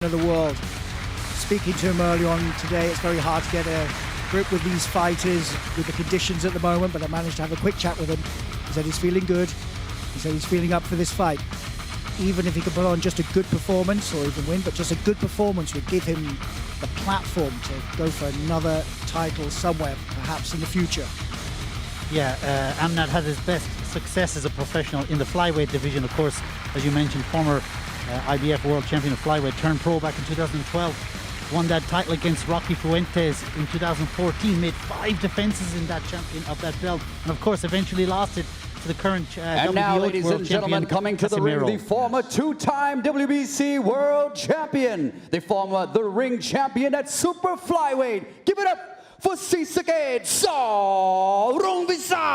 of the world. Speaking to him early on today, it's very hard to get a grip with these fighters with the conditions at the moment, but I managed to have a quick chat with him. He said he's feeling good. He said he's feeling up for this fight. Even if he could put on just a good performance or even win, but just a good performance would give him the platform to go for another title somewhere, perhaps in the future. Yeah, Amnat had his best success as a professional in the flyweight division. Of course, as you mentioned, former IBF world champion of flyweight, turned pro back in 2012. Won that title against Rocky Fuentes in 2014. Made 5 defenses in that champion of that belt, and of course, eventually lost it to the current and now, ladies and gentlemen, coming to the ring, the former 2-time WBC world champion, the former the ring champion at super flyweight. Give it up for Srisaket Sor Rungvisai.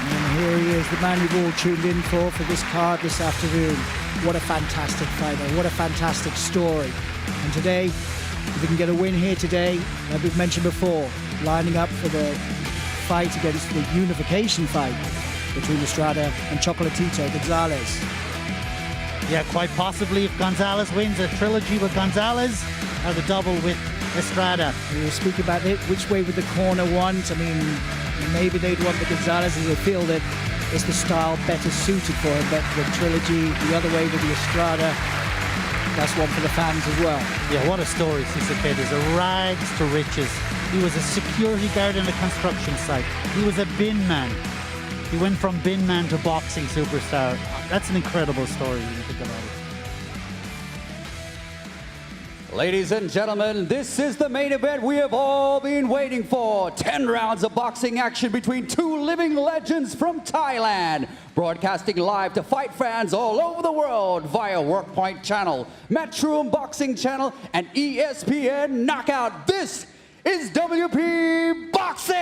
And here he is, the man you've all tuned in for this card this afternoon. What a fantastic fighter, what a fantastic story. And today, if we can get a win here today, like we've mentioned before, lining up for the fight against the unification fight between Estrada and Chocolatito Gonzalez. Yeah, quite possibly if Gonzalez wins, a trilogy with Gonzalez or the double with Estrada. We were speaking about it, which way would the corner want. I mean, maybe they'd want the Gonzalez as they feel that it's the style better suited for him, but the trilogy the other way with the Estrada, that's one for the fans as well. Yeah, what a story Srisaket is. A rags to riches. He was a security guard in a construction site. He was a bin man. He went from bin man to boxing superstar. That's an incredible story when you think about it. Ladies and gentlemen, this is the main event we have all been waiting for. 10 rounds of boxing action between 2 living legends from Thailand. Broadcasting live to fight fans all over the world via Workpoint Channel, Matchroom Boxing Channel, and ESPN Knockout. This is WP Boxing!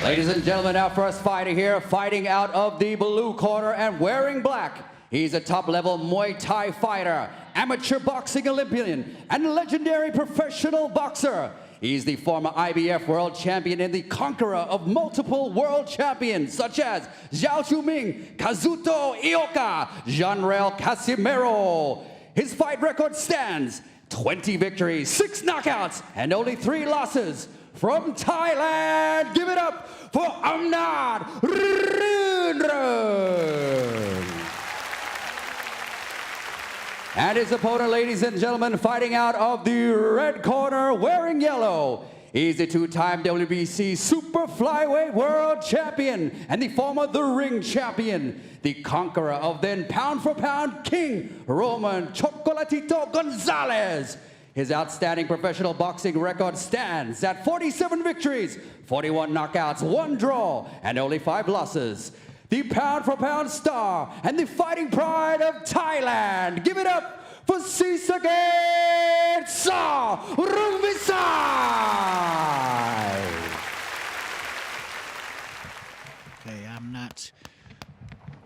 Ladies and gentlemen, our first fighter here, fighting out of the blue corner and wearing black. He's a top-level Muay Thai fighter, amateur boxing Olympian, and legendary professional boxer. He's the former IBF world champion and the conqueror of multiple world champions, such as Zhao Chuming, Kazuto Ioka, Jean-Rel Casimero. His fight record stands 20 victories, 6 knockouts, and only 3 losses. From Thailand, give it up for Amnat Ruenroeng. And his opponent, ladies and gentlemen, fighting out of the red corner, wearing yellow. He's the 2-time WBC super flyweight world champion and the former the ring champion, the conqueror of then pound for pound king, Roman Chocolatito Gonzalez. His outstanding professional boxing record stands at 47 victories, 41 knockouts, 1 draw, and only 5 losses. The pound-for-pound star and the fighting pride of Thailand. Give it up for Srisaket Sor Rungvisai. Okay, Amnat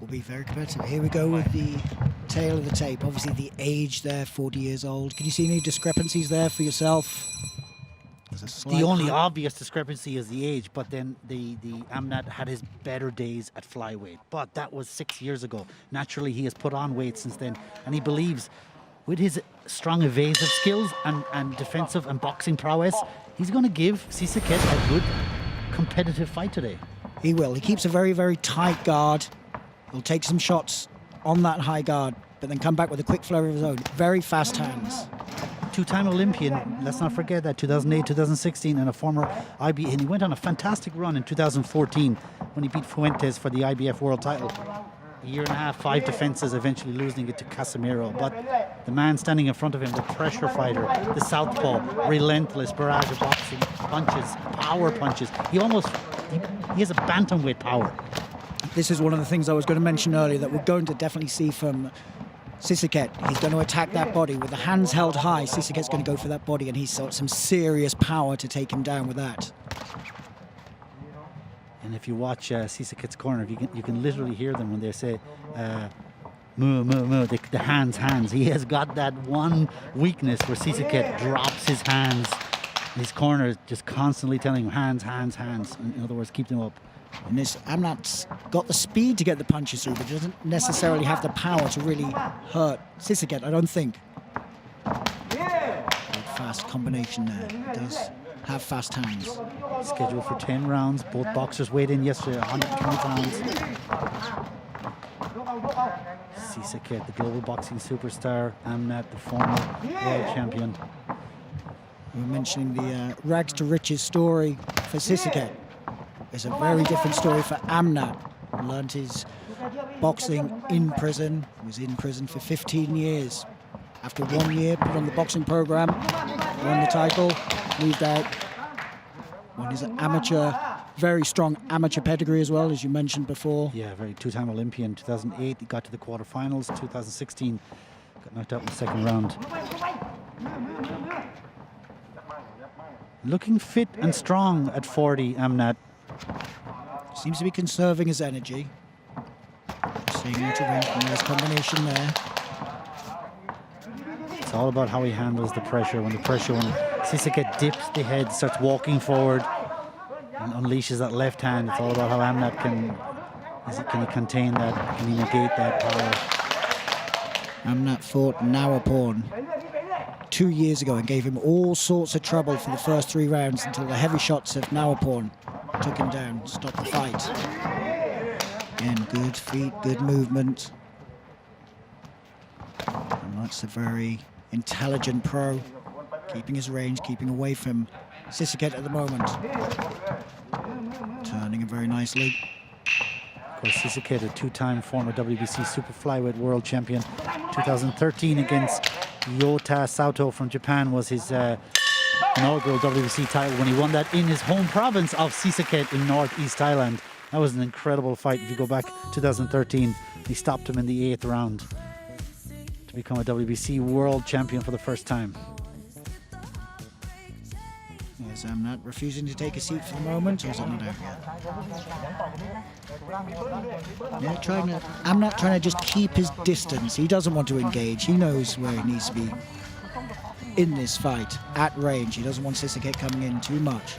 will be very competitive. Here we go with the tail of the tape. Obviously the age there, 40 years old. Can you see any discrepancies there for yourself? The only obvious discrepancy is the age, but then the Amnat had his better days at flyweight. But that was 6 years ago. Naturally, he has put on weight since then, and he believes with his strong evasive skills and defensive and boxing prowess, he's going to give Srisaket a good competitive fight today. He will. He keeps a very, very tight guard. He'll take some shots on that high guard, but then come back with a quick flurry of his own. Very fast hands. 2-time Olympian, let's not forget that, 2008, 2016, and a former IBF. And he went on a fantastic run in 2014 when he beat Fuentes for the IBF world title. A year and a half, 5 defenses, eventually losing it to Casimero. But the man standing in front of him, the pressure fighter, the southpaw, relentless barrage of boxing, punches, power punches. He has a bantamweight power. This is one of the things I was going to mention earlier that we're going to definitely see from Srisaket. He's going to attack that body with the hands held high. Srisaket's going to go for that body, and he's got some serious power to take him down with that. And if you watch Srisaket's corner, you can literally hear them when they say, moo, moo, moo, the hands. He has got that one weakness where Srisaket drops his hands His corner is just constantly telling him hands, hands, hands. In other words, keep them up. And this Amnat's got the speed to get the punches through, but doesn't necessarily have the power to really hurt Srisaket, I don't think. Good fast combination there. He does have fast hands. Scheduled for 10 rounds. Both boxers weighed in yesterday, 120 pounds. Srisaket, the global boxing superstar. Amnat, the former world champion. We were mentioning the rags to riches story for Srisaket. It's a very different story for Amnat. He learned his boxing in prison. He was in prison for 15 years. After 1 year, put on the boxing program, won the title, moved out, won his amateur, very strong amateur pedigree as well, as you mentioned before. Yeah, very two-time Olympian. 2008, he got to the quarterfinals. 2016, got knocked out in the second round. Looking fit and strong at 40, Amnat. Seems to be conserving his energy. Seeing out a nice combination there. It's all about how he handles the pressure. When Srisaket dips the head, starts walking forward, and unleashes that left hand, it's all about how Amnat can he contain that, can he negate that power. Amnat fought Nawaporn 2 years ago and gave him all sorts of trouble for the first 3 rounds until the heavy shots of Nawaporn took him down, stopped the fight. Again, good feet, good movement. And that's a very intelligent pro, keeping his range, keeping away from Srisaket at the moment. Turning him very nicely. Of course, Srisaket, a two-time former WBC super flyweight world champion. 2013 against Yota Sato from Japan was his inaugural WBC title when he won that in his home province of Srisaket in northeast Thailand. That was an incredible fight. If you go back 2013, he stopped him in the 8th round to become a WBC world champion for the first time. Yes, Amnat refusing to take a seat for the moment, or is it not out yet? Yeah, Amnat trying to just keep his distance. He doesn't want to engage. He knows where he needs to be in this fight, at range. He doesn't want Srisaket coming in too much.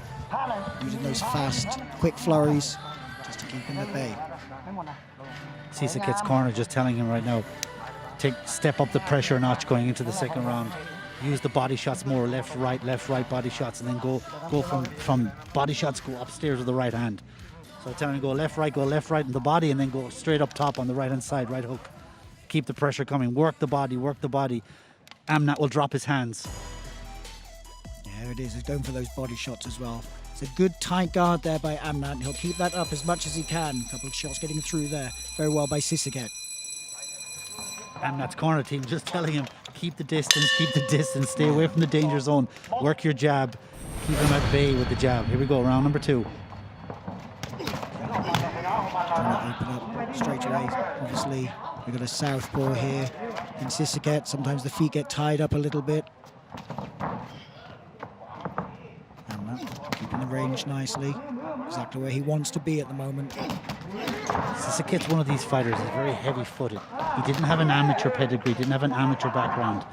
Using those fast, quick flurries just to keep him at bay. Srisaket's corner just telling him right now, step up the pressure a notch going into the second round. Use the body shots more, left, right body shots, and then go from body shots, go upstairs with the right hand. So telling him go left, right in the body, and then go straight up top on the right-hand side, right hook. Keep the pressure coming, work the body. Amnat will drop his hands. There it is, he's going for those body shots as well. It's a good tight guard there by Amnat. He'll keep that up as much as he can. A couple of shots getting through there. Very well by Srisaket. Amnat's corner team just telling him, keep the distance, stay away from the danger zone, work your jab, keep him at bay with the jab. Here we go, round number 2. Trying to open up straight away. Obviously, we've got a southpaw here in Srisaket. Sometimes the feet get tied up a little bit. Amnat keeping the range nicely. Exactly where he wants to be at the moment. Srisaket's one of these fighters. He's very heavy-footed. He didn't have an amateur pedigree, didn't have an amateur background.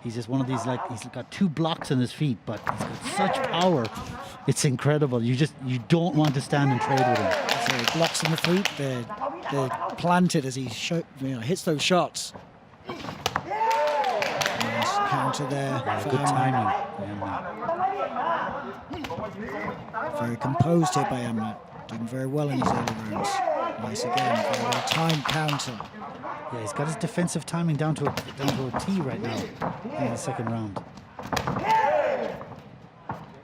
He's just one of these, like, he's got 2 blocks on his feet, but he's got such power. It's incredible. You don't want to stand and trade with him. So blocks on the feet, they're planted as he hits those shots. Nice counter there. Yeah, good timing. Very composed here by Amnat. Doing very well in his early rounds. Nice again, very well timed counter. Yeah, he's got his defensive timing down to a T right now in the second round.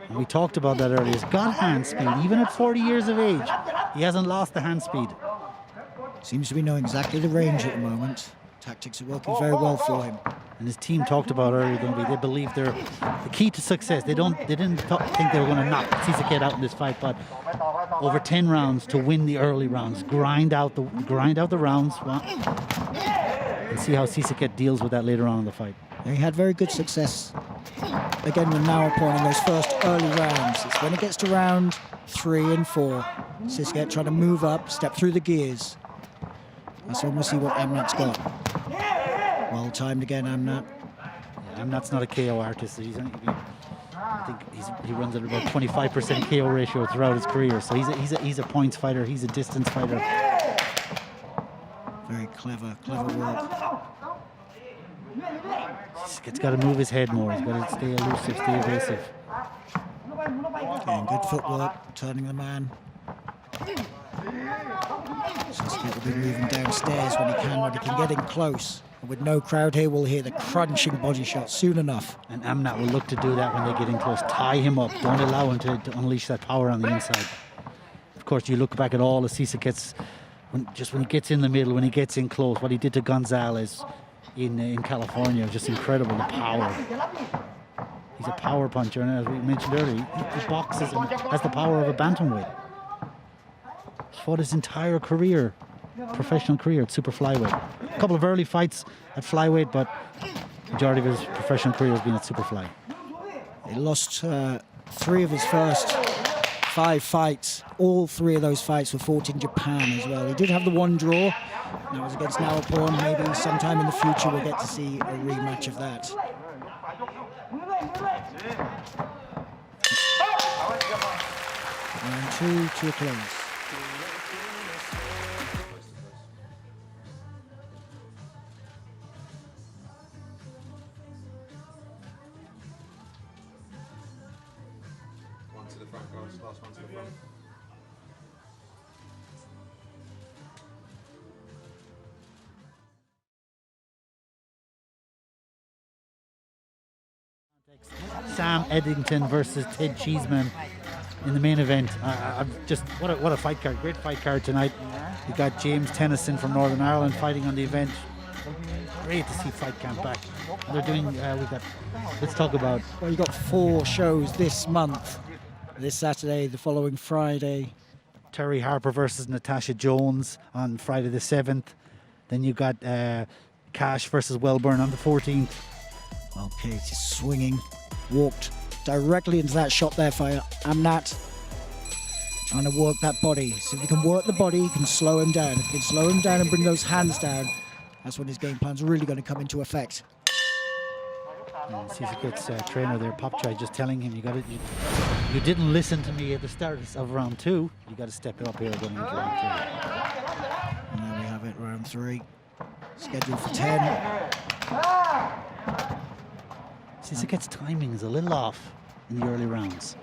And we talked about that earlier. He's got hand speed, even at 40 years of age. He hasn't lost the hand speed. Seems to be knowing exactly the range at the moment. Tactics are working very well for him. And his team talked about earlier, they believe they're the key to success. They didn't think they were going to knock Srisaket out in this fight, but over 10 rounds to win the early rounds, grind out the rounds, and see how Srisaket deals with that later on in the fight. He had very good success again with Nawaporn in those first early rounds. It's when it gets to round 3 and 4, Srisaket trying to move up, step through the gears. That's when we'll see what Amnat's got. Well timed again, Amnat. Yeah, Amnat's not a KO artist. I think he runs at about 25% KO ratio throughout his career. So he's a points fighter. He's a distance fighter. Very clever work. He's got to move his head more. He's got to stay elusive, stay evasive. Again, good footwork, turning the man. Srisaket will be moving downstairs when he can get in close. And with no crowd here, we'll hear the crunching body shot soon enough. And Amnat will look to do that when they get in close. Tie him up. Don't allow him to unleash that power on the inside. Of course, you look back at all the Srisaket's, when he gets in the middle, when he gets in close, what he did to Gonzalez in California, just incredible, the power. He's a power puncher, and as we mentioned earlier, he boxes and has the power of a bantamweight. He's fought his entire career, professional career at super flyweight. A couple of early fights at flyweight, but the majority of his professional career has been at super fly. He lost 3 of his first 5 fights. All 3 of those fights were fought in Japan as well. He did have the 1 draw. That was against Nawaporn. Maybe sometime in the future we'll get to see a rematch of that. Round 2 to a close. One to the front, guys. Last one to the front. Sam Eddington versus Ted Cheeseman in the main event. What a fight card! Great fight card tonight. You got James Tennyson from Northern Ireland fighting on the event. Great to see Fight Camp back. They're doing. Let's talk about. Well, you got 4 shows this month. This Saturday, the following Friday. Terry Harper versus Natasha Jones on Friday the 7th. Then you got Cash versus Wellburn on the 14th. Okay, he's swinging, walked directly into that shot there for Amnat. Trying to work that body. So if you can work the body, you can slow him down. If you can slow him down and bring those hands down, that's when his game plan's really going to come into effect. Srisaket's trainer there, Popchai, just telling him, you didn't listen to me at the start of round 2. You got to step it up here going into round 3. And there we have it, round 3. Scheduled for 10. Srisaket's timing is a little off in the early rounds.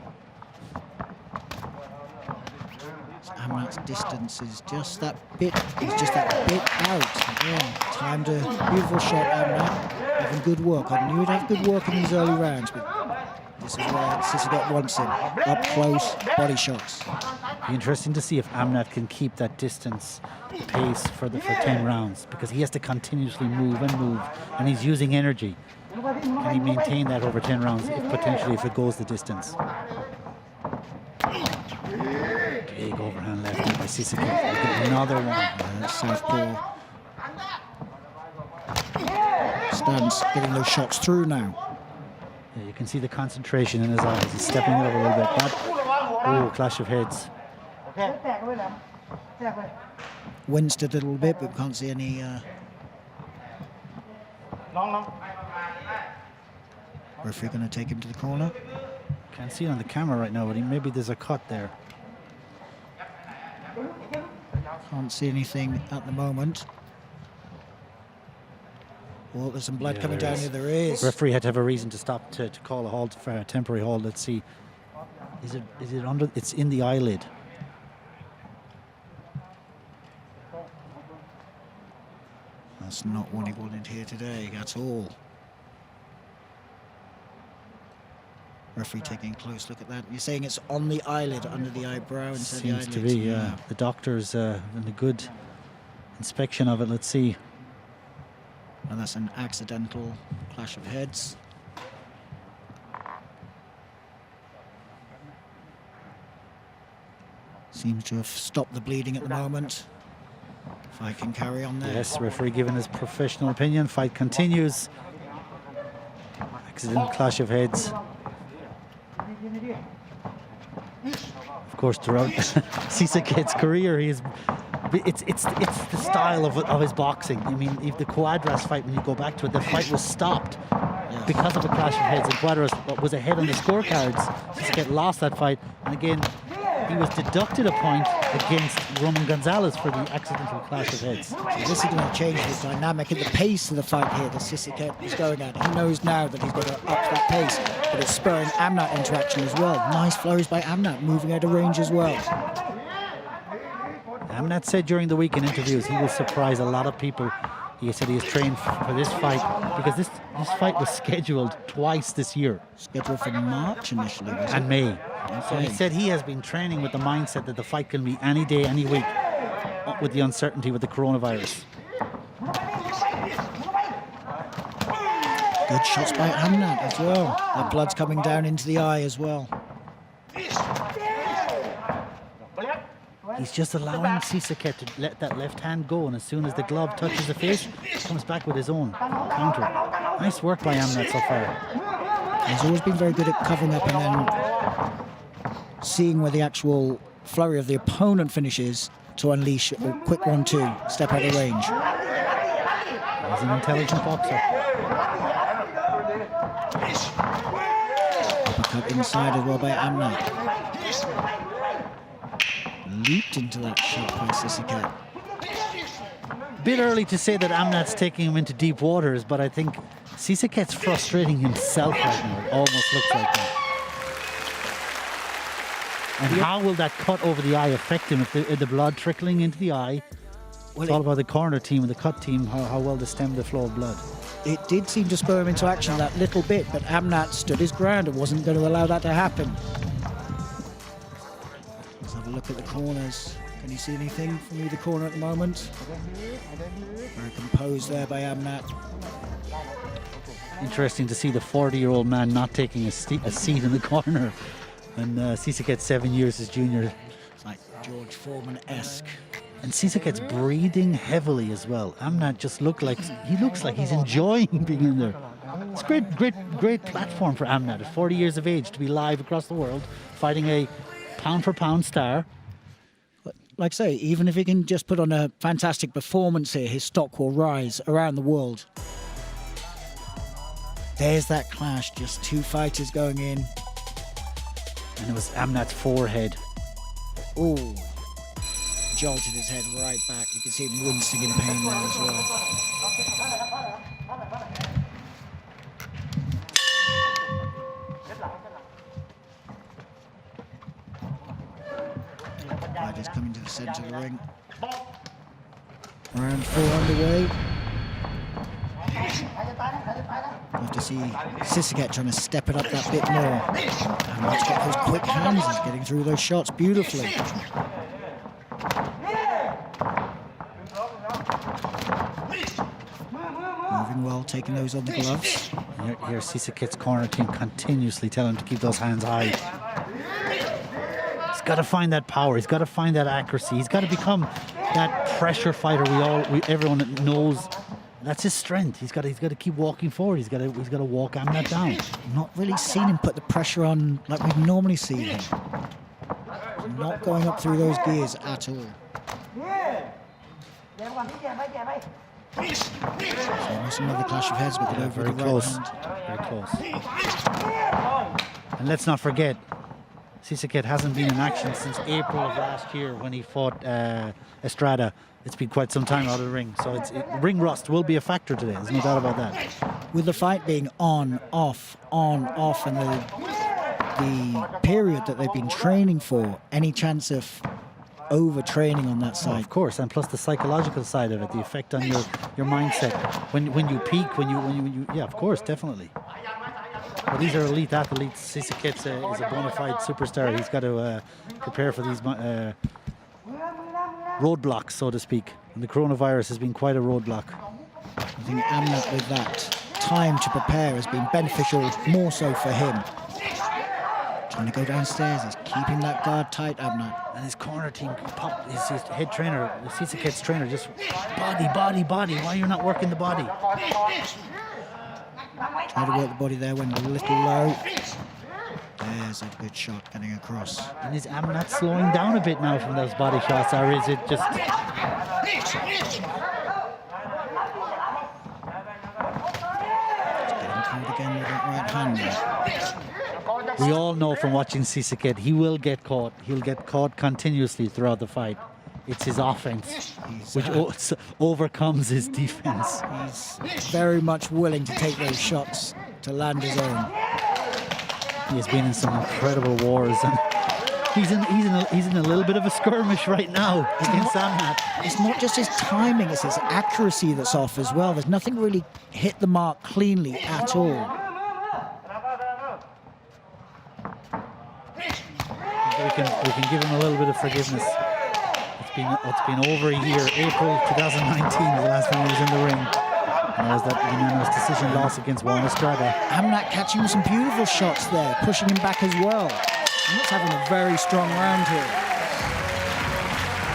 Amnat's distance is just that bit. He's just that bit out. Again, timed a beautiful shot. Amnat having good work. I knew he'd have good work in these early rounds, but this is where Srisaket wants him. Up close, body shots. Be interesting to see if Amnat can keep that distance pace for 10 rounds, because he has to continuously move, and he's using energy. Can he maintain that over 10 rounds, if it goes the distance? Big overhand left by Srisaket. Another one. Southpaw. Stance getting those shots through now. Yeah, you can see the concentration in his eyes. He's stepping it up a little bit. Clash of heads. Winced a little bit, but can't see any. Referee going to take him to the corner. Can't see it on the camera right now, but maybe there's a cut there. Can't see anything at the moment. Well, there's some blood coming down here. There is. Referee had to have a reason to stop to call a halt for a temporary hold. Let's see. Is it under? It's in the eyelid. That's not what he wanted here today at all. Referee taking a close look at that. You're saying it's on the eyelid, under the eyebrow instead of the eyelid? Seems to be, yeah. The doctor's in a good inspection of it. Let's see. And that's an accidental clash of heads. Seems to have stopped the bleeding at the moment. Fight can carry on there. Yes, referee giving his professional opinion. Fight continues. Accidental clash of heads. Of course, throughout Srisaket's career, he has It's the style of his boxing. I mean, if the Cuadras fight, when you go back to it, the fight was stopped because of a clash of heads. And Cuadras was ahead on the scorecards. Srisaket lost that fight, and again, he was deducted a point against Roman Gonzalez for the accidental clash of heads. So this is going to change the dynamic and the pace of the fight here that Srisaket is going at. He knows now that he's got to up that pace, but it's spurring Amnat into action as well. Nice flurries by Amnat, moving out of range as well. Amnat said during the week in interviews he will surprise a lot of people. He said he has trained for this fight because this fight was scheduled twice this year. Scheduled for March initially, was and it? May. Okay. So he said he has been training with the mindset that the fight can be any day, any week, with the uncertainty with the coronavirus. Good shots by Amnat as well. That blood's coming down into the eye as well. He's just allowing Srisaket to let that left hand go, and as soon as the glove touches the face, he comes back with his own counter. Nice work by Amnat so far. He's always been very good at covering up and then seeing where the actual flurry of the opponent finishes to unleash a quick 1-2, step out of range. He's an intelligent boxer. Uppercut inside as well by Amnat. Leaped into that shot by Srisaket. Bit early to say that Amnat's taking him into deep waters, but I think Srisaket's frustrating himself right now. It almost looks like that. And how will that cut over the eye affect him? If the blood trickling into the eye, it's all about the corner team and the cut team, how well they stem the flow of blood. It did seem to spur him into action that little bit, but Amnat stood his ground and wasn't going to allow that to happen. Let's have a look at the corners. Can you see anything from either corner at the moment? Very composed there by Amnat. Interesting to see the 40-year-old man not taking a seat in the corner. And Srisaket's 7 years his junior. It's like George Foreman-esque. And Srisaket's breathing heavily as well. Amnat just looks like he's enjoying being in there. It's a great platform for Amnat at 40 years of age to be live across the world, fighting a pound-for-pound star. Like I say, even if he can just put on a fantastic performance here, his stock will rise around the world. There's that clash, just two fighters going in. And it was Amnat's forehead. Ooh. Jolted his head right back. You can see him wincing in pain there as well. Fighters coming to the centre of the ring. Round 4 underway. Love to see Srisaket trying to step it up that bit more. And let's get those quick hands. He's getting through those shots beautifully. Moving well, taking those on the gloves. Here Srisaket's corner team continuously tell him to keep those hands high. He's got to find that power. He's got to find that accuracy. He's got to become that pressure fighter everyone knows. That's his strength. He's got to keep walking forward. He's got to walk Amnat down. Not really seen him put the pressure on like we normally see him. Not going up through those gears at all. So almost another clash of heads, but they're over very the close. right Very close. And let's not forget, Srisaket hasn't been in action since April of last year when he fought Estrada. It's been quite some time out of the ring, so ring rust will be a factor today. There's no doubt about that. With the fight being on, off, and the period that they've been training for, any chance of overtraining on that side? Of course, and plus the psychological side of it, the effect on your mindset when you peak, when you yeah, of course, definitely. But these are elite athletes. Srisaket is a bona fide superstar. He's got to prepare for these roadblocks, so to speak. And the coronavirus has been quite a roadblock. I think Amnat, with that time to prepare, has been beneficial more so for him. Trying to go downstairs, he's keeping that guard tight, Amnat. And his corner team, his head trainer, Srisaket's trainer, just body. Why are you not working the body? Try to work the body there, went a little low. There's a good shot getting across. And is Amnat slowing down a bit now from those body shots, or is it just Again with that right hand there. We all know from watching Srisaket, he will get caught. He'll get caught continuously throughout the fight. It's his offense which overcomes his defense. He's very much willing to take those shots to land his own. He has been in some incredible wars, and he's in a little bit of a skirmish right now against Amnat. It's not just his timing, it's his accuracy that's off as well. There's nothing really hit the mark cleanly at all. We can give him a little bit of forgiveness. It's been over a year. April 2019 was the last time he was in the ring. And it was that unanimous decision loss against Juan Estrada. Amnat catching some beautiful shots there, pushing him back as well. Amnat's having a very strong round here.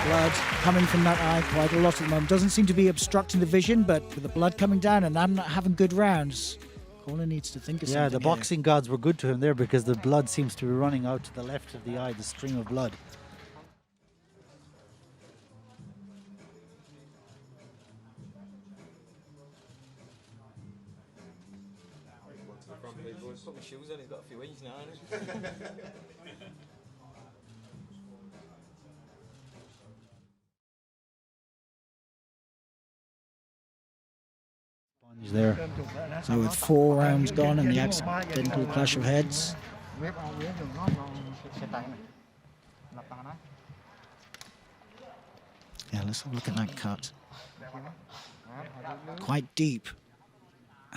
Blood coming from that eye quite a lot at the moment. Doesn't seem to be obstructing the vision, but with the blood coming down and Amnat having good rounds, Corner needs to think of something. Yeah, the boxing gods were good to him there because the blood seems to be running out to the left of the eye, the stream of blood. Put my shoes on, he's got a few inches now, hasn't he? There. So with 4 rounds gone and the accidental clash of heads. Yeah, let's have a look at that cut. Quite deep.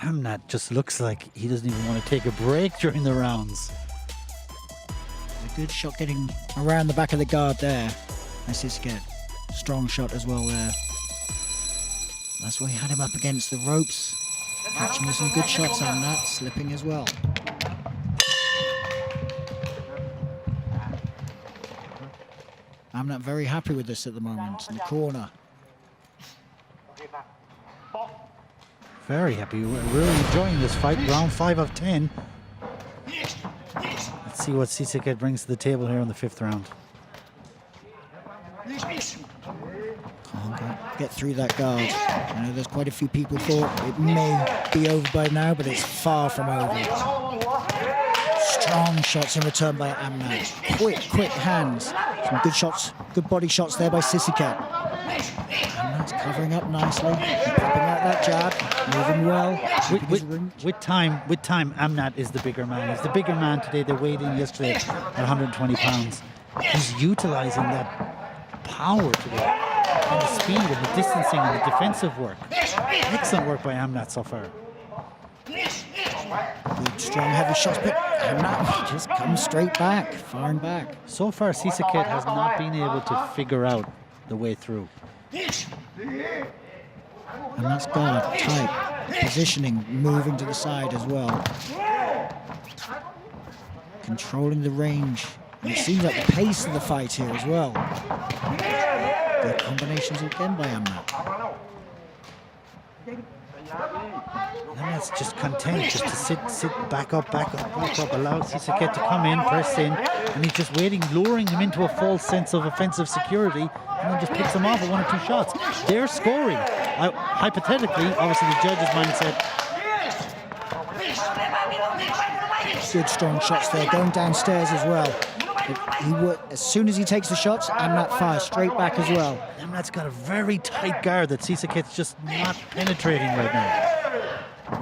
Amnat just looks like he doesn't even want to take a break during the rounds. A good shot getting around the back of the guard there. Nice to get strong shot as well there. That's why he had him up against the ropes. Catching with some good shots on that, slipping as well. I'm not very happy with this at the moment in the corner. Very happy. We're really enjoying this fight. Round 5 of 10. Let's see what Srisaket brings to the table here in the 5th round. Can't get through that guard. I know there's quite a few people thought it may be over by now, but it's far from over. Strong shots in return by Amnat. Quick hands. Some good shots, good body shots there by Srisaket. Amnat's covering up nicely, popping out that jab, moving well. With time, Amnat is the bigger man. He's the bigger man today. They weighed in yesterday at 120 pounds. He's utilizing that power today, and the speed and the distancing and the defensive work. Excellent work by Amnat so far. Good, strong, heavy shots, but Amnat just comes straight back, firing back. So far, Srisaket has not been able to figure out the way through. Amnat's guard tight, positioning, moving to the side as well. Controlling the range. And it seems like the pace of the fight here as well. Good combinations again by Amnat. Amnat's just content just to sit back up, allow Srisaket to come in, press in, and he's just waiting, luring him into a false sense of offensive security, and then just picks him off with 1 or 2 shots. They're scoring. Hypothetically, obviously the judge's mindset. Good strong shots there, going downstairs as well. As soon as he takes the shots, Amnat fires straight back as well. Amnat's got a very tight guard that Srisaket's just not penetrating right now.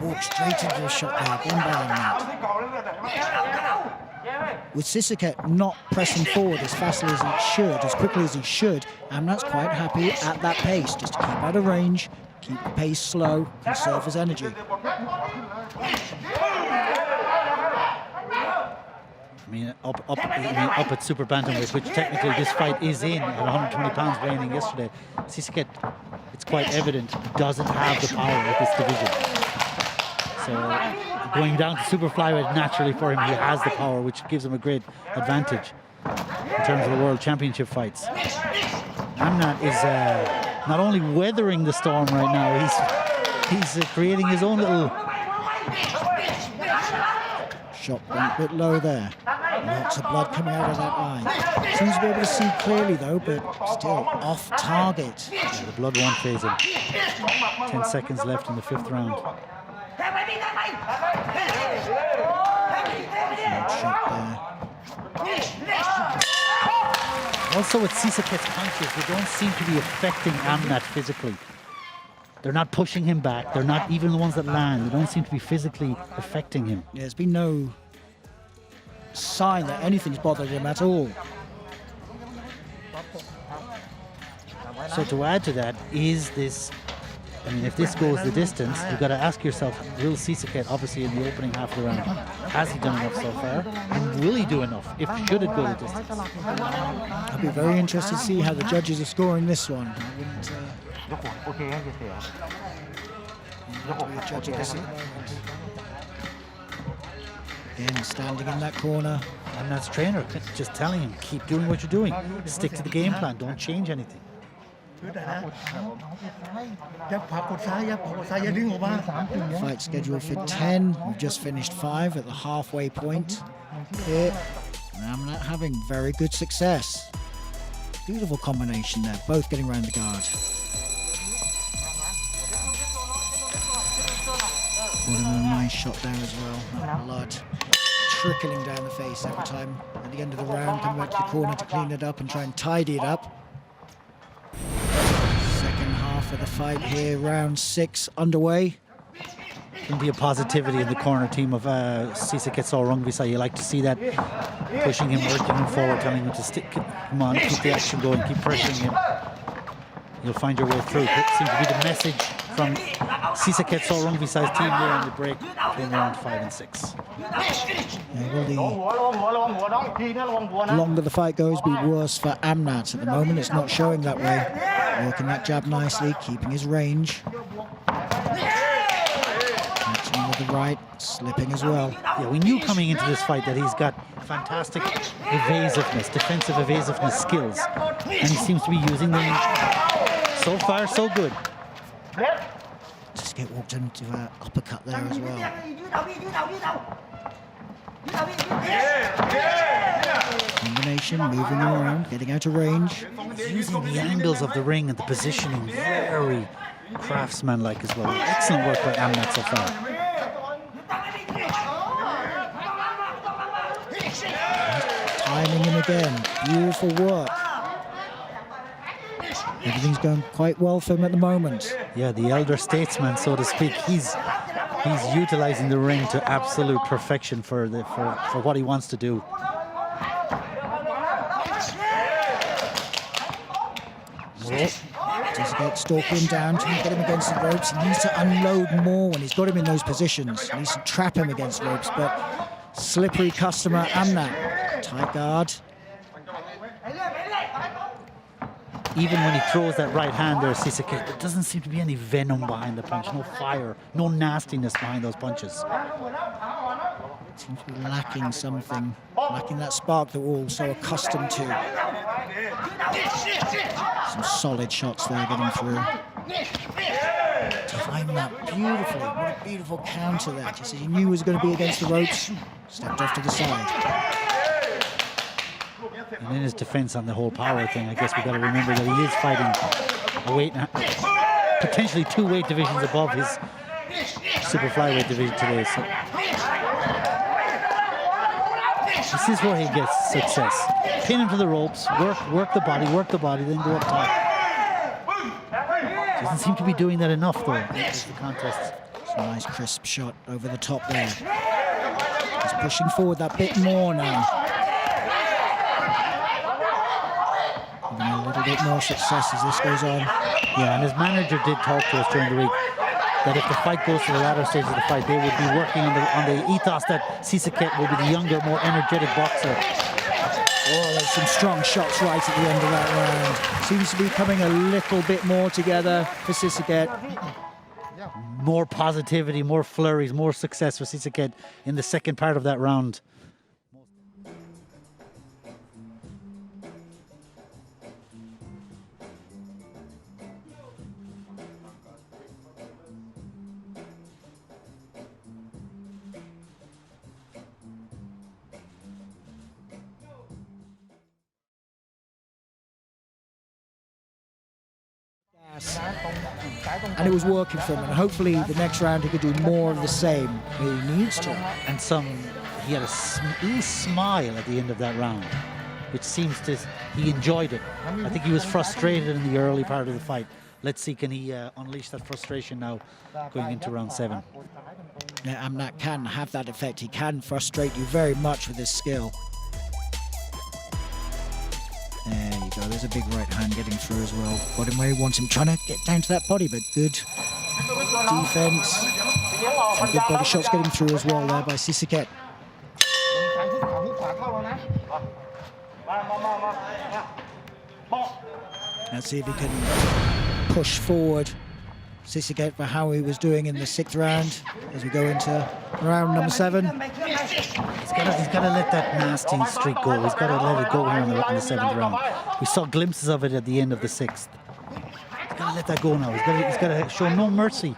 Walk straight into the shot there, again by Amnat. With Srisaket not pressing forward as fast as he should, as quickly as he should, Amnat's quite happy at that pace, just to keep out of range, keep the pace slow, conserve his energy. I mean, up at super bantamweight, which technically this fight is in at 120 pounds weighing in yesterday. Srisaket, it's quite evident, doesn't have the power at this division. So going down to super flyweight naturally for him, he has the power, which gives him a great advantage in terms of the world championship fights. Amnat is not only weathering the storm right now, he's creating his own little. Shot went a bit low there. Lots of blood coming out of that eye. Seems to be able to see clearly though, but still off target. Yeah, the blood won't phase him. 10 seconds left in the 5th round. Shot there. Also with Srisaket's punches, they don't seem to be affecting Amnat physically. They're not pushing him back. They're not even the ones that land. They don't seem to be physically affecting him. Yeah, there's been no sign that anything's bothered him at all. So to add to that, is this, I mean, if this goes the distance, you've got to ask yourself, will Srisaket, obviously in the opening half of the round, has he done enough so far? And will he do enough? Should it go the distance? I'll be very interested to see how the judges are scoring this one. I wouldn't be a judge of this at the moment. Again, standing in that corner. And that's trainer just telling him, keep doing what you're doing. Stick to the game plan. Don't change anything. Fight scheduled for 10. We've just finished 5 at the halfway point here. And Amnat having very good success. Beautiful combination there, both getting around the guard. Another nice shot there as well. That blood trickling down the face every time at the end of the round, coming back to the corner to clean it up and try and tidy it up. Second half of the fight here, round 6 underway. Can be a positivity in the corner team of Srisaket Sor Rungvisai. You like to see that, pushing him, urging him forward, telling him to stick, come on, keep the action going, keep pressuring him. You'll find your way through. It seems to be the message from Srisaket Sor Rungvisai's team here on the break in round 5 and 6. Yeah, will the longer the fight goes, be worse for Amnat. At the moment, it's not showing that way. Working that jab nicely, keeping his range. Catching with the right, slipping as well. Yeah, we knew coming into this fight that he's got fantastic evasiveness, defensive evasiveness skills, and he seems to be using them. So far, so good. Just get walked into an uppercut there as well. Combination, moving around, getting out of range. Using the angles of the ring and the positioning very craftsman-like as well. Excellent work by Amnat so far. Timing him again, beautiful work. Everything's going quite well for him at the moment. Yeah, the elder statesman, so to speak, he's utilizing the ring to absolute perfection for what he wants to do. Just get stalking him down, trying to get him against the ropes. He needs to unload more when he's got him in those positions. He needs to trap him against ropes, but slippery customer Amnat. Tight guard. Even when he throws that right hand there, Srisaket, there doesn't seem to be any venom behind the punch, no fire, no nastiness behind those punches. Seems to be lacking something, lacking that spark that we're all so accustomed to. Some solid shots there getting through. Timed that beautifully. What a beautiful counter there. Just as he knew he was going to be against the ropes, stepped off to the side. And in his defense on the whole power thing, I guess we got to remember that he is fighting a weight, potentially 2 weight divisions above his super flyweight division today. So this is where he gets success. Pin him to the ropes, work the body, then go up top. Doesn't seem to be doing that enough though in the contest. It's a nice crisp shot over the top there. He's pushing forward that bit more now. A little bit more success as this goes on. Yeah, and his manager did talk to us during the week that if the fight goes to the latter stage of the fight, they would be working on the ethos that Srisaket will be the younger, more energetic boxer. Oh, there's some strong shots right at the end of that round. Seems to be coming a little bit more together for Srisaket. More positivity, more flurries, more success for Srisaket in the second part of that round. And it was working for him, and hopefully the next round he could do more of the same. He needs to. And he had a little smile at the end of that round, which seems he enjoyed it. I think he was frustrated in the early part of the fight. Let's see, can he unleash that frustration now going into round 7? Yeah, Amnat can have that effect. He can frustrate you very much with his skill. There you go. There's a big right hand getting through as well. Got him where he wants him, trying to get down to that body, but good defense. Some good body shots getting through as well there by Srisaket. Let's see if he can push forward Srisaket for how he was doing in the 6th round as we go into round number 7. He's got to let that nasty streak go. He's got to let it go here in the 7th round. We saw glimpses of it at the end of the 6th. He's got to let that go now. He's got to show no mercy.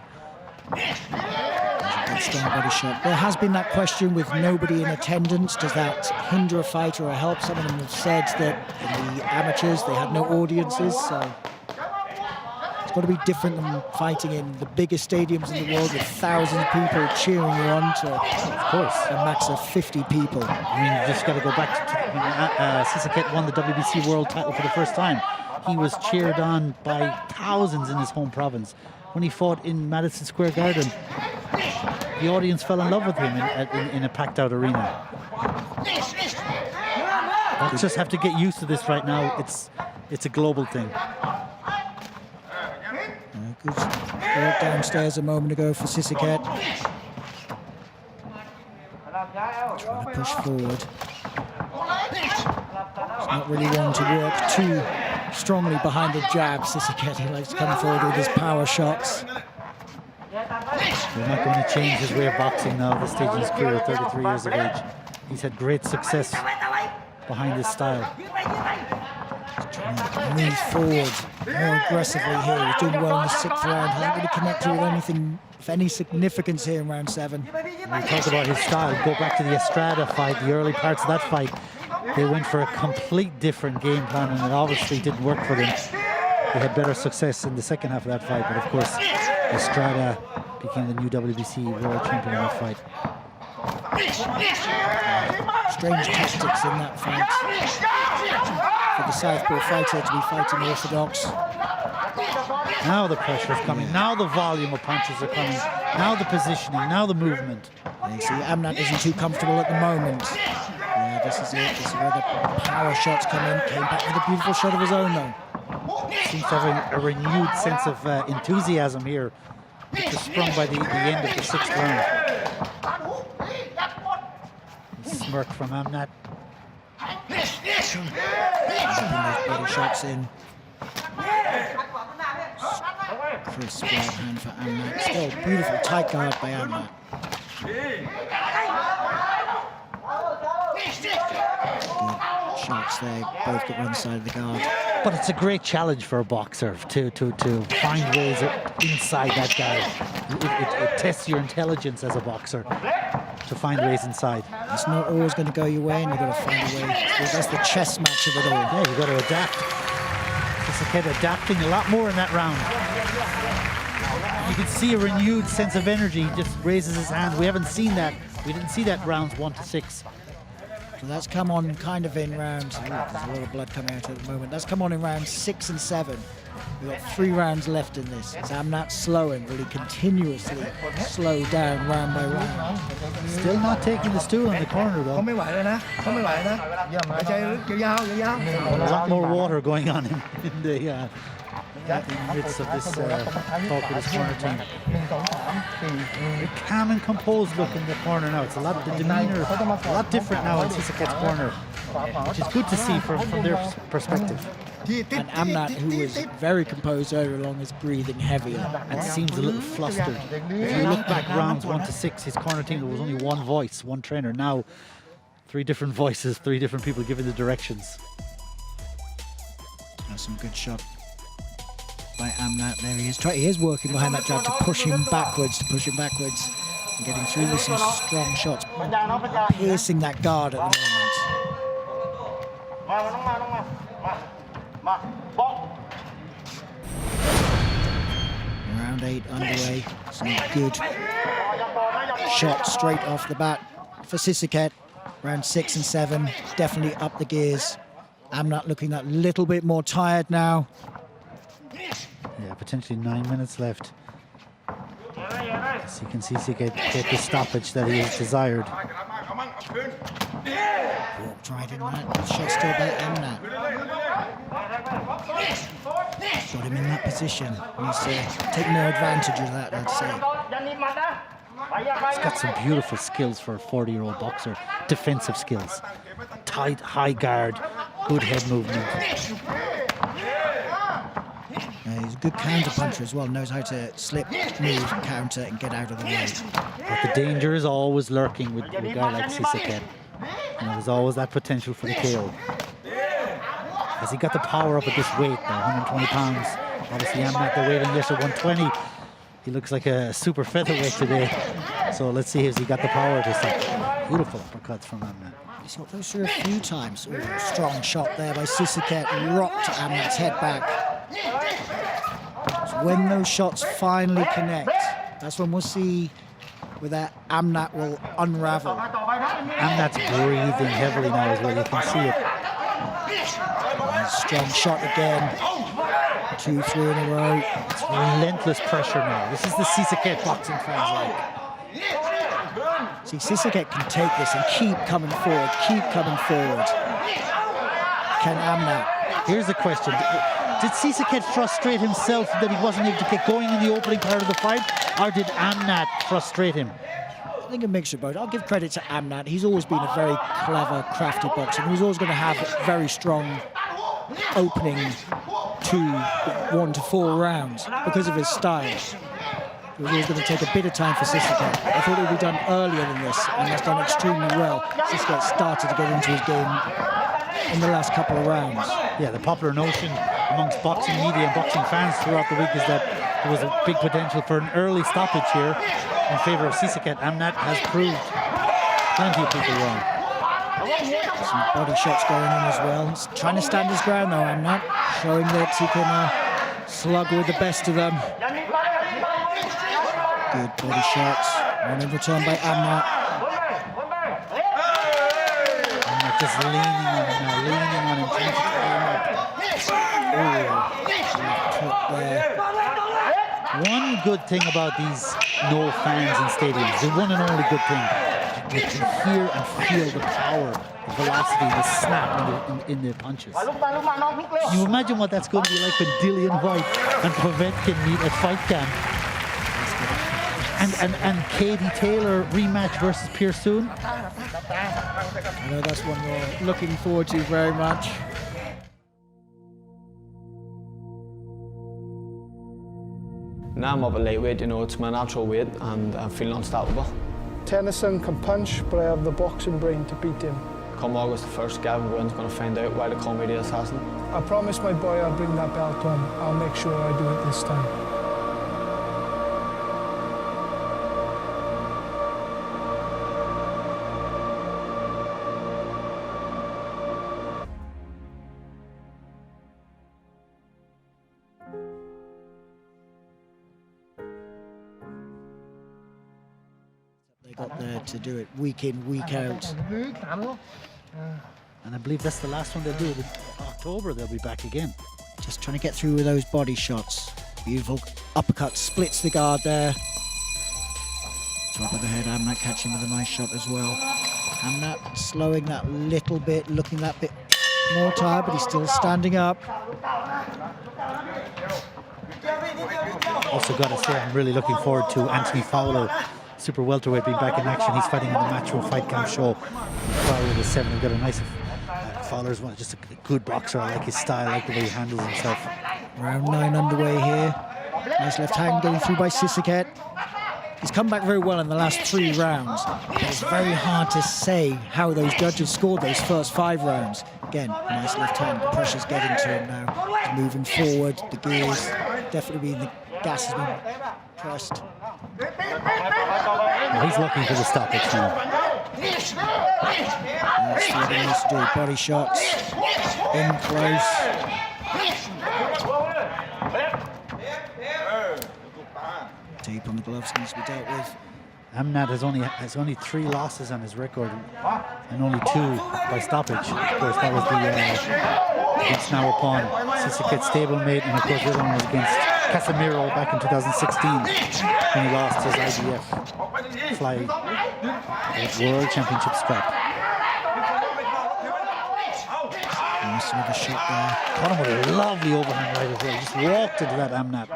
Good strong body shot. There has been that question with nobody in attendance. Does that hinder a fighter or help? Some of them have said that in the amateurs they had no audiences, so it's got to be different than fighting in the biggest stadiums in the world with thousands of people cheering you on to, of course, a max of 50 people. I mean, you just got to go back to when Srisaket won the WBC world title for the first time. He was cheered on by thousands in his home province. When he fought in Madison Square Garden, the audience fell in love with him in a packed-out arena. We just have to get used to this right now. It's a global thing. Good work downstairs a moment ago for Srisaket. Trying to push forward. He's not really wanting to work too strongly behind the jab, Srisaket. He likes to come forward with his power shots. We're not going to change his way of boxing now at this stage in his career, 33 years of age. He's had great success behind his style. Trying to move forward more aggressively here. He's doing well in the 6th round. Hasn't really connected with anything of any significance here in round 7. When we talk about his style, go back to the Estrada fight, the early parts of that fight. They went for a complete different game plan, and it obviously didn't work for them. They had better success in the second half of that fight, but of course, Estrada became the new WBC world champion in that fight. Strange tactics in that fight. For the Southpaw fighter to be fighting orthodox. Now the pressure is coming. Now the volume of punches are coming. Now the positioning. Now the movement. And you see, Amnat isn't too comfortable at the moment. Yeah, this is it. This is where the power shots come in. Came back with a beautiful shot of his own, though. Seems to have a renewed sense of enthusiasm here, which was sprung by the end of the 6th round. Smirk from Amnat. Keeping those body shots in. Crisp right hand for Amnat. Still beautiful tight guard by Amnat. Good shots there. Both get one side of the guard. But it's a great challenge for a boxer to find ways inside that guard. It tests your intelligence as a boxer to find ways inside. It's not always going to go your way, and you've got to find a way. That's the chess match of it all. Yeah, you've got to adapt. Srisaket adapting a lot more in that round. You can see a renewed sense of energy. He just raises his hand. We haven't seen that. We didn't see that rounds 1 to 6. So that's come on kind of in rounds. There's a lot of blood coming out at the moment. That's come on in rounds 6 and 7. We've got 3 rounds left in this. It's Amnat slowing, really continuously slow down round by round. Still not taking the stool in the corner though. A lot more water going on in the midst of this talk with his corner team. A calm and composed look in the corner now. It's a lot, the demeanor, a lot different now in Srisaket's corner, which is good to see from their perspective. And Amnat, who was very composed earlier along, is breathing heavier. And seems a little flustered. If you look back rounds 1 to 6, his corner team, there was only one voice, one trainer. Now, 3 different voices, 3 different people giving the directions. That's some good shot by Amnat. There he is. He is working behind that jab to push him backwards, and getting through with some strong shots, piercing that guard at the moment. round 8 underway. Some good shots straight off the bat for Srisaket. Round 6 and 7, definitely up the gears. Amnat looking that little bit more tired now. Yeah, potentially 9 minutes left. As you can see, Srisaket get the stoppage that he has desired. Walked right in that. Shot still by Amnat. Got him in that position. Needs to take more advantage of that, I'd say. He's got some beautiful skills for a 40-year-old boxer. Defensive skills. Tight, high guard, good head movement. He's a good counter puncher as well. Knows how to slip, move, counter, and get out of the way. But the danger is always lurking with a guy like Srisaket. And there's always that potential for the KO. Has he got the power up at this weight now, 120 pounds? Obviously, Amnat, the weight in this at 120. He looks like a super featherweight today. So let's see if he got the power to stop. Beautiful uppercuts from Amnat. He's got those through a few times. Ooh, strong shot there by Srisaket. Rocked Amnat's head back. So when those shots finally connect, that's when we'll see whether Amnat will unravel. Amnat's breathing heavily now as well. You can see it. Strong shot again. 2, 3 in a row. It's relentless pressure now. This is the Srisaket boxing fans like. See, Srisaket can take this and keep coming forward, keep coming forward. Can Amnat? Here's the question. Did Srisaket frustrate himself that he wasn't able to get going in the opening part of the fight? Or did Amnat frustrate him? I think a mixture of both. I'll give credit to Amnat. He's always been a very clever, crafty boxer. He's always going to have very strong opening 1 to 4 rounds because of his style. It was always going to take a bit of time for Srisaket. I thought it would be done earlier than this, and that's done extremely well. Srisaket started to get into his game in the last couple of rounds. Yeah, the popular notion amongst boxing media and boxing fans throughout the week is that there was a big potential for an early stoppage here in favour of Srisaket. Amnat has proved plenty of people wrong. Some body shots going in as well. He's trying to stand his ground though, Amnat, showing that he can slug with the best of them. Good body shots. One in return by Amnat. Amnat just leaning on him now, leaning on him, trying to tie him up. One good thing about these no fans in stadiums, the one and only good thing, you can hear and feel the power, the velocity, the snap in the punches. Can you imagine what that's going to be like when Dillian White and Povetkin meet at fight camp? And Katie Taylor rematch versus Pearsoon? I know that's one you're looking forward to very much. Now I'm up at lightweight, you know, it's my natural weight and I'm feeling unstoppable. Tennyson can punch, but I have the boxing brain to beat him. Come August the 1st, Gavin Gwyn's going to find out why they call me the assassin. I promised my boy I'll bring that belt home. I'll make sure I do it this time. They got there to do it week in, week out. And I believe that's the last one they'll do. In October, they'll be back again. Just trying to get through with those body shots. Beautiful uppercut, splits the guard there. Top of the head, Amnat catching with a nice shot as well. Amnat slowing that little bit, looking that bit more tired, but he's still standing up. Also got to say, I'm really looking forward to Anthony Fowler, super welterweight, being back in action. He's fighting in the Matchroom Fight Camp show. Friday the 7th. We've got a nice Fowler's one, just a good boxer. I like his style, I like the way he handles himself. Round 9 underway here. Nice left hand going through by Srisaket. He's come back very well in the last 3 rounds. But it's very hard to say how those judges scored those first 5 rounds. Again, nice left hand. The pressure's getting to him now. He's moving forward. The gears definitely the gas has been pressed. He's looking for the stoppage now. That's what he needs to do. Body shots in close. grip on the gloves needs to be dealt with. Amnat has only 3 losses on his record, and only 2 by stoppage. Of course, that was the against now upon Srisaket stablemate, and of course the other one was against Casemiro back in 2016 when he lost his IBF fly world championship strap. Nice another shot there. Caught him with a lovely overhand right as well. Just walked into that Amnat.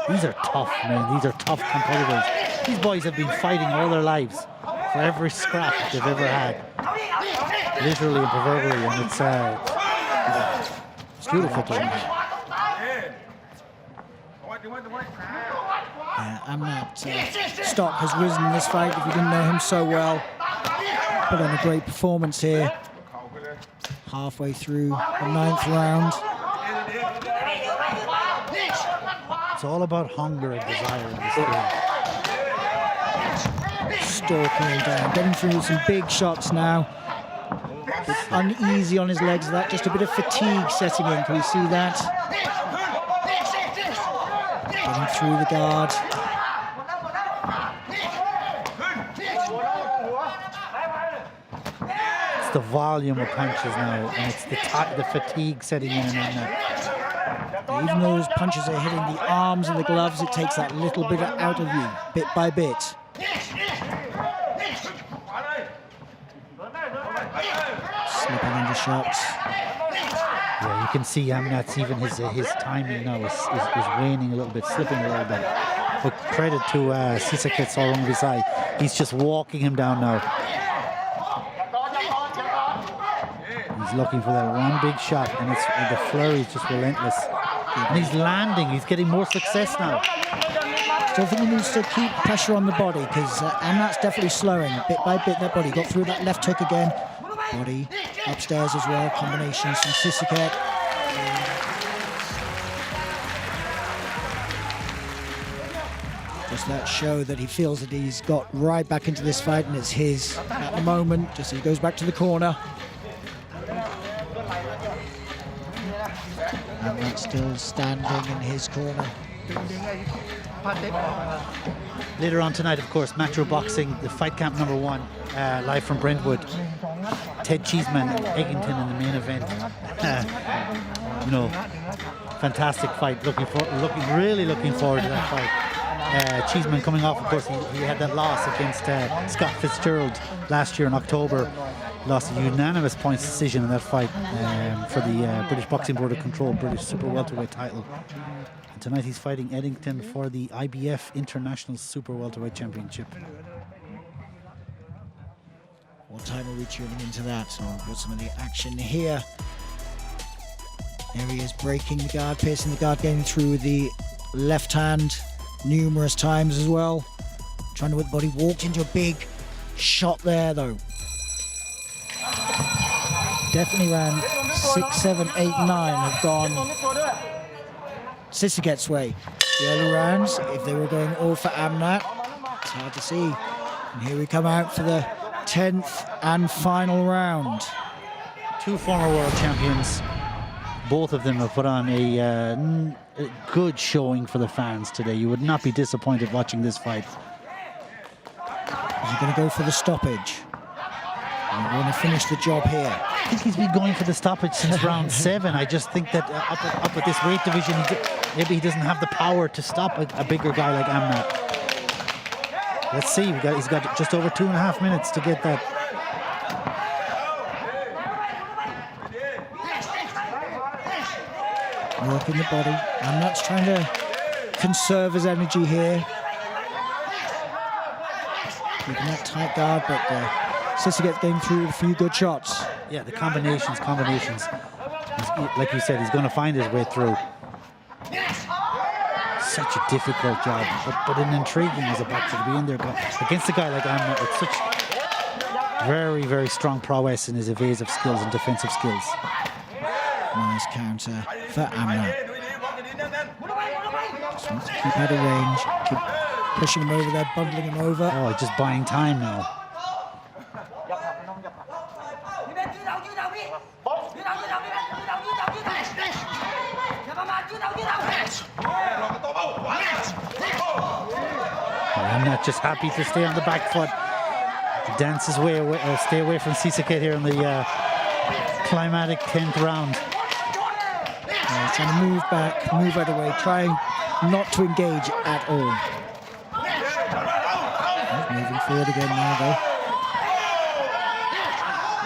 These are tough, man. These are tough competitors. These boys have been fighting all their lives for every scrap they've ever had, literally and proverbially, and it's beautiful to watch. Amnat stock has risen in this fight. If you didn't know him so well, put on a great performance here. Halfway through the 9th round. It's all about hunger and desire in this game. Stalking him down, getting through some big shots now. A bit uneasy on his legs, that just a bit of fatigue setting in. Can you see that? Getting through the guard. It's the volume of punches now, and it's the fatigue setting in and that. Even though those punches are hitting the arms and the gloves, it takes that little bit out of you, bit by bit. Slipping into shots. Yeah, you can see Amnat's even his timing now is waning a little bit, slipping a little bit. But credit to Srisaket Sor Rungvisai. He's just walking him down now. He's looking for that one big shot, and the flurry is just relentless. And he's landing, he's getting more success now. So I think he needs to keep pressure on the body, because Amnat's definitely slowing bit by bit that body. Got through that left hook again. Body upstairs as well, combinations from Srisaket. Just that show that he feels that he's got right back into this fight, and it's his at the moment, just as he goes back to the corner. And that's still standing in his corner. Later on tonight, of course, Metro Boxing, the fight camp #1, live from Brentwood. Ted Cheeseman, Eggington in the main event. You know, fantastic fight. Really looking forward to that fight. Cheeseman coming off, of course, he had that loss against Scott Fitzgerald last year in October. Lost a unanimous points decision in that fight for the British Boxing Board of Control British Super Welterweight title. And tonight he's fighting Eddington for the IBF International Super Welterweight Championship. What time are we tuning into that? So we've got some of the action here. There he is, breaking the guard, piercing the guard, getting through the left hand numerous times as well. Trying to with the body, walked into a big shot there though. Definitely ran 6, 7, 8, 9 have gone Srisaket's way. The early rounds, if they were going all for Amnat, it's hard to see. And here we come out for the 10th and final round. 2 former world champions. Both of them have put on a good showing for the fans today. You would not be disappointed watching this fight. Is he going to go for the stoppage? I want to finish the job here. I think he's been going for the stoppage since round 7. I just think that up at this weight division, maybe he doesn't have the power to stop a bigger guy like Amnat. Let's see. He's got just over 2.5 minutes to get that. Working the body. Amnat's trying to conserve his energy here. Keeping that tight guard, but Srisaket's getting through with a few good shots. Yeah, the combinations. Like you said, he's going to find his way through. Such a difficult job, but an intriguing as a boxer to be in there against a guy like Amnat with such very, very strong prowess in his evasive skills and defensive skills. Nice counter for Amnat. Just wants to keep out of range, keep pushing him over there, bundling him over. Oh, just buying time now. Amnat just happy to stay on the back foot. Dance his way away, stay away from Srisaket here in the climatic 10th round. Yeah, trying to move back, move out of the way, trying not to engage at all. He's moving forward again now, though.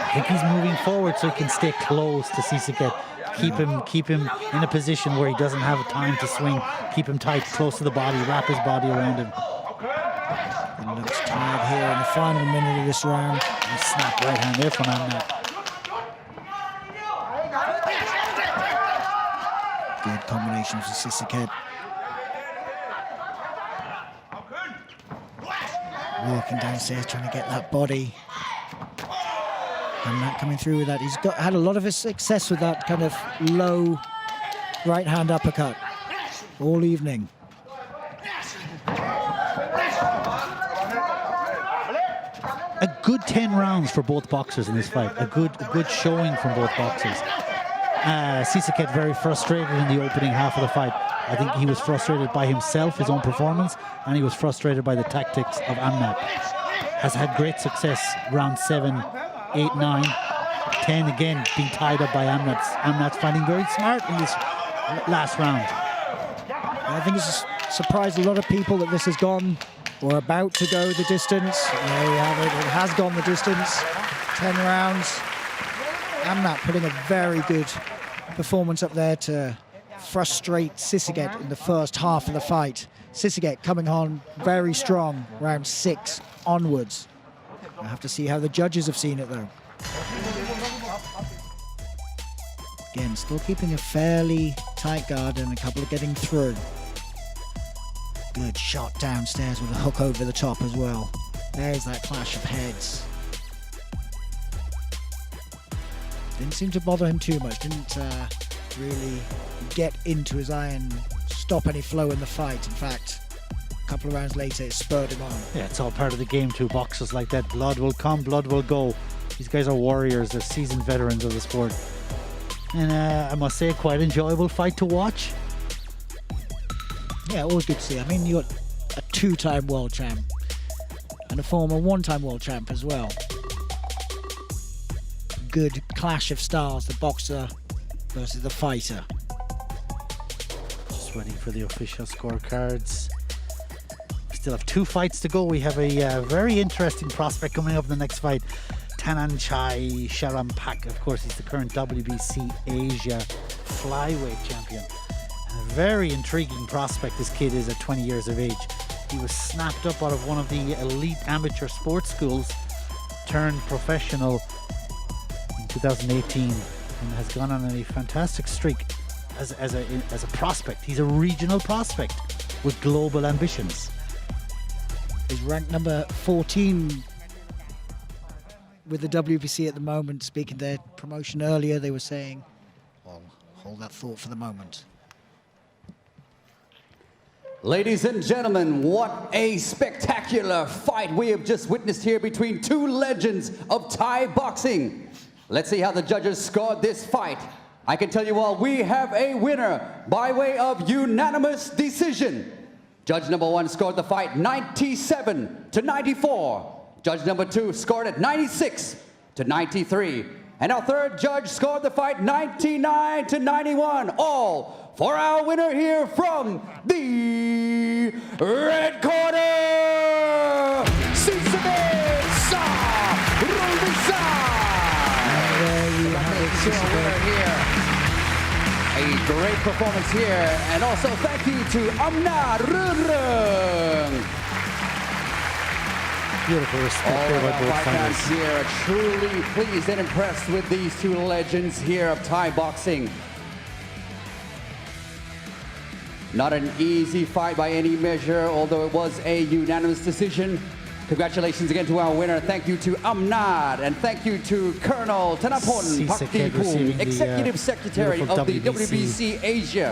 I think he's moving forward so he can stay close to Srisaket. Keep him in a position where he doesn't have time to swing. Keep him tight, close to the body, wrap his body around him. He looks tired here in the final minute of this round. Nice snap right hand there from Amnat. Good combinations with Srisaket. Walking downstairs, trying to get that body. And that coming through with that. He's had a lot of his success with that kind of low right hand uppercut all evening. A good 10 rounds for both boxers in this fight. A good showing from both boxers. Srisaket very frustrated in the opening half of the fight. I think he was frustrated by himself, his own performance, and he was frustrated by the tactics of Amnat. Has had great success round 7, 8, 9, 10 again, being tied up by Amnat. Amnat's finding very smart in this last round. I think it's surprised a lot of people that this has gone or about to go the distance. There you have it. It has gone the distance. 10 rounds. Amnat putting a very good performance up there to frustrate Srisaket in the first half of the fight. Srisaket coming on very strong, round 6 onwards. We'll have to see how the judges have seen it, though. Again, still keeping a fairly tight guard and a couple of getting through. Good shot downstairs with a hook over the top as well. There's that clash of heads. Didn't seem to bother him too much. Didn't really get into his eye and stop any flow in the fight. In fact, a couple of rounds later, it spurred him on. Yeah, it's all part of the game too. Boxers like that. Blood will come, blood will go. These guys are warriors. They're seasoned veterans of the sport. And I must say, a quite enjoyable fight to watch. Yeah, always good to see. I mean, you got a 2-time world champ and a former 1-time world champ as well. Good clash of styles, the boxer versus the fighter. Just waiting for the official scorecards. We still have 2 fights to go. We have a very interesting prospect coming up in the next fight. Tananchai Sharampak, of course, he's the current WBC Asia flyweight champion. And a very intriguing prospect this kid is at 20 years of age. He was snapped up out of one of the elite amateur sports schools, turned professional in 2018, and has gone on a fantastic streak as a prospect. He's a regional prospect with global ambitions. He's ranked number 14 with the WBC at the moment. Speaking their promotion earlier, they were saying, well, hold that thought for the moment. Ladies and gentlemen, what a spectacular fight we have just witnessed here between 2 legends of Thai boxing. Let's see how the judges scored this fight. I can tell you all, we have a winner by way of unanimous decision. Judge number 1 scored the fight 97-94. Judge number 2 scored it 96-93. And our third judge scored the fight 99-91. All for our winner here from the red corner, Srisaket Sor Rungvisai. Winner here. A great performance here. And also thank you to Amnat Ruenroeng. Beautiful respect All there of by our both fight fans fighters. here are truly pleased and impressed with these 2 legends here of Thai boxing. Not an easy fight by any measure, although it was a unanimous decision. Congratulations again to our winner. Thank you to Amnat, and thank you to Colonel Thanapon Srisaket receiving Pakdipum, the, Executive Secretary beautiful of the WBC WBC Asia